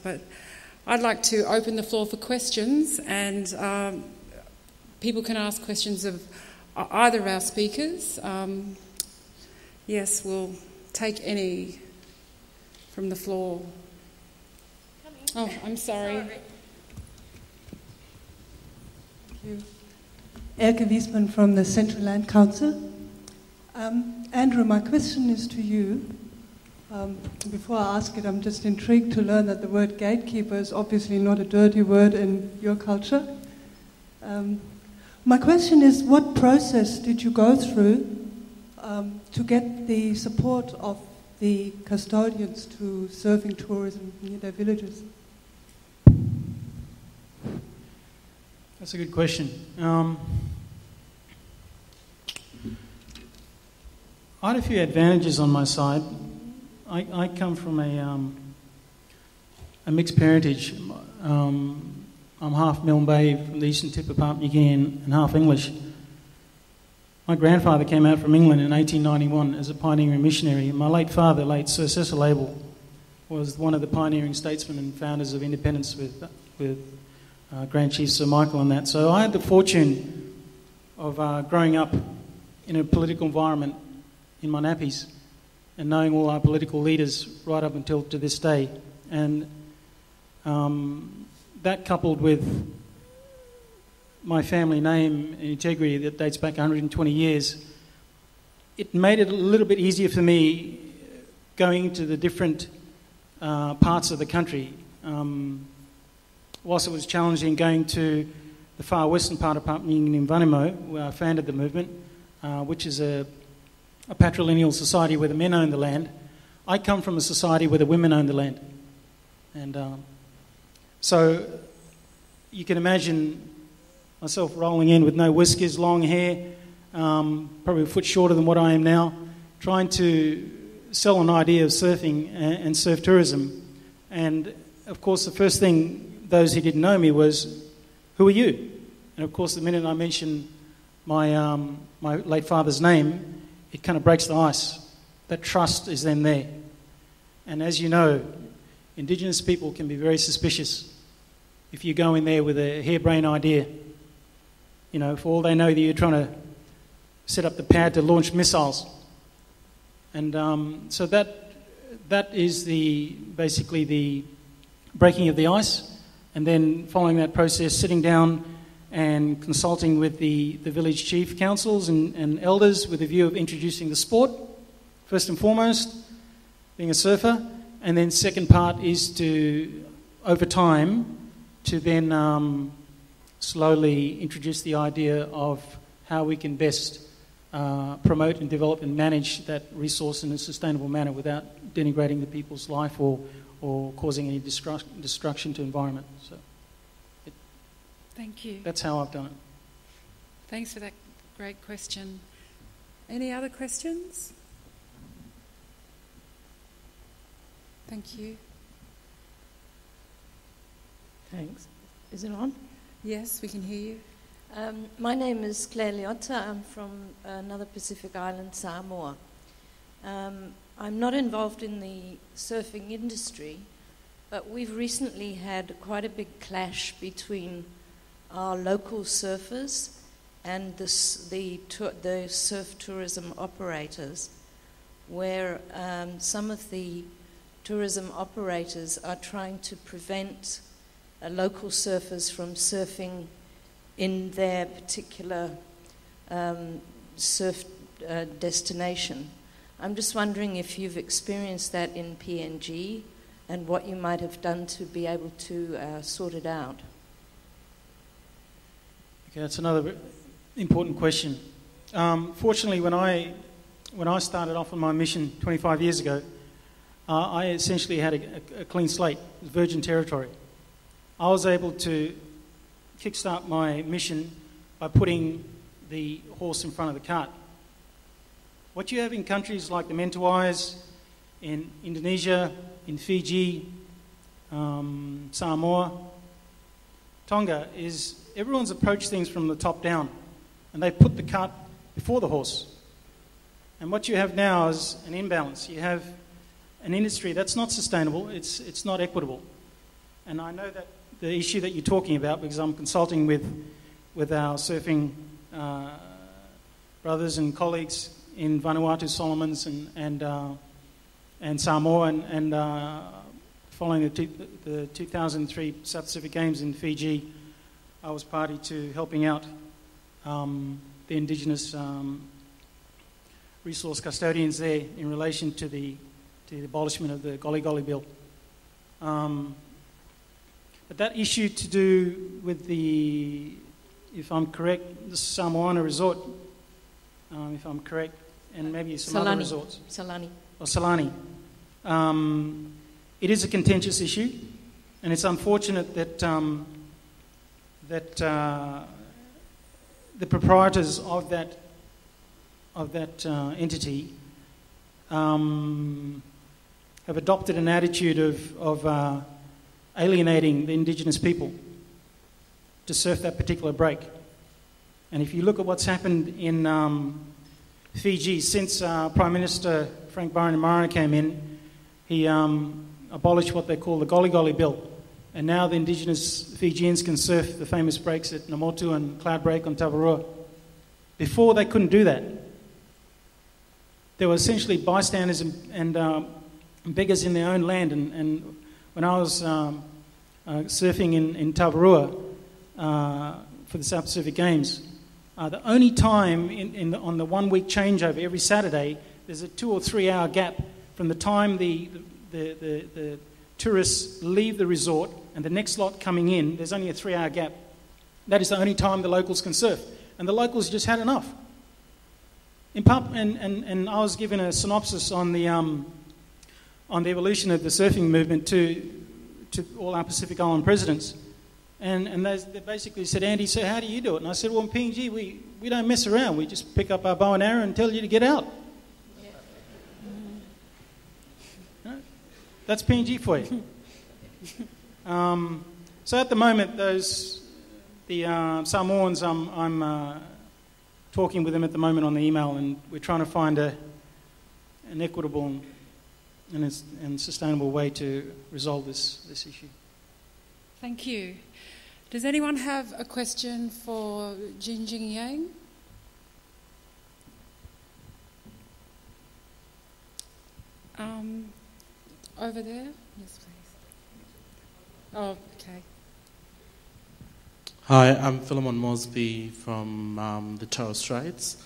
But I'd like to open the floor for questions, and people can ask questions of either of our speakers. Yes, we'll take any from the floor. Oh, I'm sorry. Thank you. Elke Wiesman from the Central Land Council. Andrew, my question is to you. Before I ask it, I'm just intrigued to learn that the word gatekeeper is obviously not a dirty word in your culture. My question is, what process did you go through to get the support of the custodians to serving tourism in their villages? That's a good question. I had a few advantages on my side. I come from a mixed parentage. I'm half Milne Bay from the eastern tip of Papua New Guinea and half English. My grandfather came out from England in 1891 as a pioneering missionary. My late father, late Sir Cecil Abel, was one of the pioneering statesmen and founders of independence with Grand Chief Sir Michael and that. So I had the fortune of growing up in a political environment in my nappies and knowing all our political leaders right up until to this day. And that coupled with my family name and integrity that dates back 120 years, it made it a little bit easier for me going into the different parts of the country. Whilst it was challenging going to the far western part of Papua New Guinea in Vanimo, where I founded the movement, which is a patrilineal society where the men own the land. I come from a society where the women own the land. And so you can imagine myself rolling in with no whiskers, long hair, probably a foot shorter than what I am now, trying to sell an idea of surfing and surf tourism. And of course the first thing those who didn't know me was, who are you? And of course the minute I mention my late father's name, it kind of breaks the ice. That trust is then there. And as you know, Indigenous people can be very suspicious if you go in there with a harebrained idea. You know, for all they know that you're trying to set up the pad to launch missiles. And so that is basically the breaking of the ice. And then following that process, sitting down and consulting with the village chief councils and elders with a view of introducing the sport, first and foremost, being a surfer. And then second part is to, over time, to then slowly introduce the idea of how we can best promote and develop and manage that resource in a sustainable manner without denigrating the people's life or causing any destruction to environment. So. Thank you. That's how I've done it. Thanks for that great question. Any other questions? Thank you. Thanks. Is it on? Yes, we can hear you. My name is Claire Liotta. I'm from another Pacific island, Samoa. I'm not involved in the surfing industry, but we've recently had quite a big clash between our local surfers and the surf tourism operators, where some of the tourism operators are trying to prevent local surfers from surfing in their particular surf destination. I'm just wondering if you've experienced that in PNG and what you might have done to be able to sort it out. Okay, that's another important question. Fortunately, when I started off on my mission 25 years ago, I essentially had a clean slate, virgin territory. I was able to kickstart my mission by putting the horse in front of the cart. What you have in countries like the Mentawais, in Indonesia, in Fiji, Samoa, Tonga, is everyone's approached things from the top down, and they put the cart before the horse. And what you have now is an imbalance. You have an industry that's not sustainable, it's not equitable. And I know that the issue that you're talking about, because I'm consulting with our surfing brothers and colleagues in Vanuatu, Solomons, and Samoa, and following the 2003 South Pacific Games in Fiji, I was party to helping out the Indigenous resource custodians there in relation to the abolishment of the Goli Goli Bill. But that issue to do with the, if I'm correct, the Samoana resort, if I'm correct, and maybe some other resorts. Salani. Or Salani. It is a contentious issue, and it's unfortunate that the proprietors of that entity have adopted an attitude of alienating the Indigenous people to surf that particular break. And if you look at what's happened in Fiji since Prime Minister Frank Bainimarama came in, he abolished what they call the Goli Goli Bill. And now the Indigenous Fijians can surf the famous breaks at Namotu and Cloud Break on Tavarua. Before, they couldn't do that. They were essentially bystanders and beggars in their own land. And when I was surfing in Tavarua for the South Pacific Games, the only time on the 1 week changeover every Saturday, there's a 2 or 3 hour gap from the time the tourists leave the resort and the next lot coming in. There's only a 3 hour gap. That is the only time the locals can surf. And the locals just had enough. And I was given a synopsis on the evolution of the surfing movement to all our Pacific Island presidents. And they basically said, Andy, so how do you do it? And I said, well, in PNG, we don't mess around. We just pick up our bow and arrow and tell you to get out. Yeah. You know, that's PNG for you. So at the moment, the Samoans, I'm talking with them at the moment on the email, and we're trying to find an equitable and sustainable way to resolve this issue. Thank you. Does anyone have a question for Jinjing Yang? Over there? Yes, please. Oh, okay. Hi, I'm Philemon Mosby from the Torres Straits.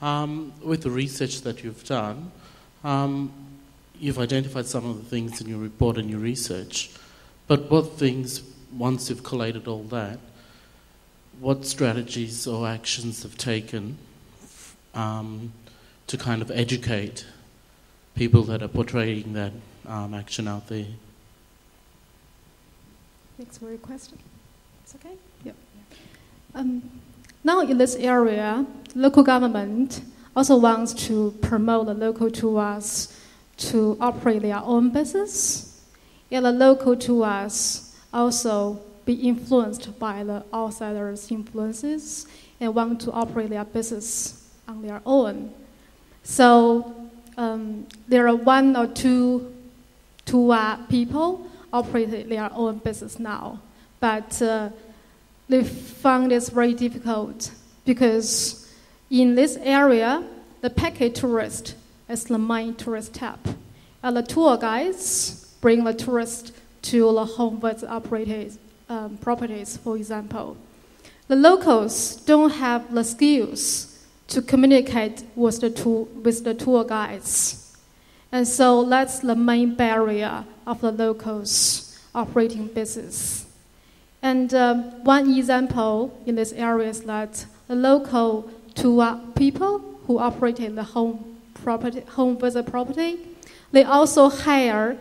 With the research that you've done, you've identified some of the things in your report and your research, but what things, once you've collated all that, what strategies or actions have taken to kind of educate people that are portraying that action out there? Next more question. It's okay? Yep. Now in this area, local government also wants to promote the local tours to operate their own business. And the local tours also be influenced by the outsiders' influences and want to operate their business on their own. So there are 1 or 2 tour people operating their own business now, but they found this very difficult because in this area, the package tourist is the main tourist type, and the tour guides bring the tourists to the home visit operators properties, for example. The locals don't have the skills to communicate with the tour guides. And so that's the main barrier of the locals operating business. And one example in this area is that the local tour people who operate in the home visit property, they also hire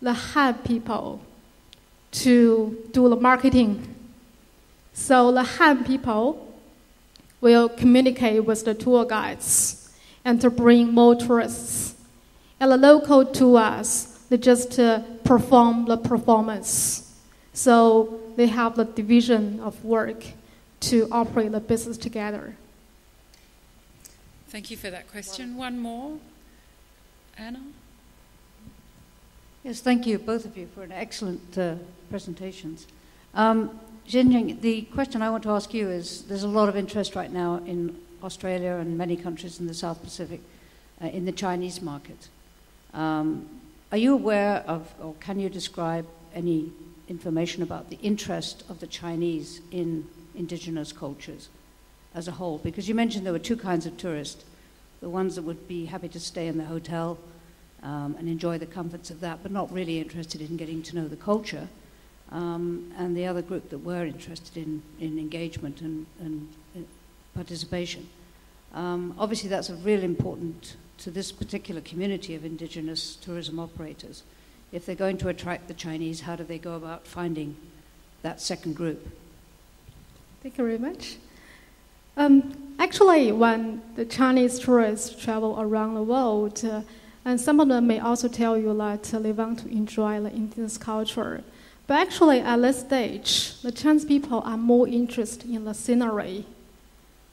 the Han people to do the marketing. So the Han people will communicate with the tour guides and to bring more tourists. And the local tours, they just perform the performance. So they have the division of work to operate the business together. Thank you for that question. One more. Anna? Yes, thank you, both of you, for an excellent presentations. Jinjing, the question I want to ask you is, there's a lot of interest right now in Australia and many countries in the South Pacific in the Chinese market. Are you aware of, or can you describe any information about the interest of the Chinese in indigenous cultures as a whole? Because you mentioned there were two kinds of tourists, the ones that would be happy to stay in the hotel and enjoy the comforts of that, but not really interested in getting to know the culture, and the other group that were interested in engagement and participation. Obviously that's really important to this particular community of indigenous tourism operators. If they're going to attract the Chinese, how do they go about finding that second group? Thank you very much. Actually, when the Chinese tourists travel around the world, and some of them may also tell you that they want to enjoy the indigenous culture. But actually, at this stage, the Chinese people are more interested in the scenery,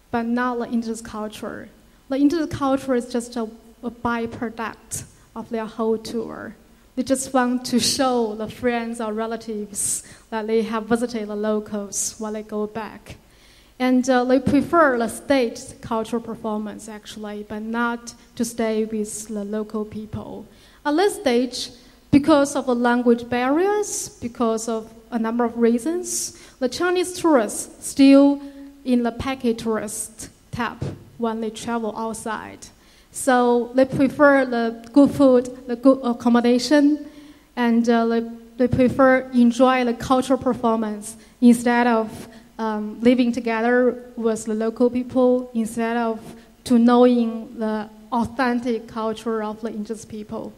but not the indigenous culture. The indigenous culture is just a byproduct of their whole tour. They just want to show the friends or relatives that they have visited the locals while they go back. And they prefer the state cultural performance, actually, but not to stay with the local people. At this stage, because of the language barriers, because of a number of reasons, the Chinese tourists still in the package tourist tab when they travel outside. So they prefer the good food, the good accommodation, and they prefer enjoy the cultural performance instead of living together with the local people, instead of to knowing the authentic culture of the indigenous people.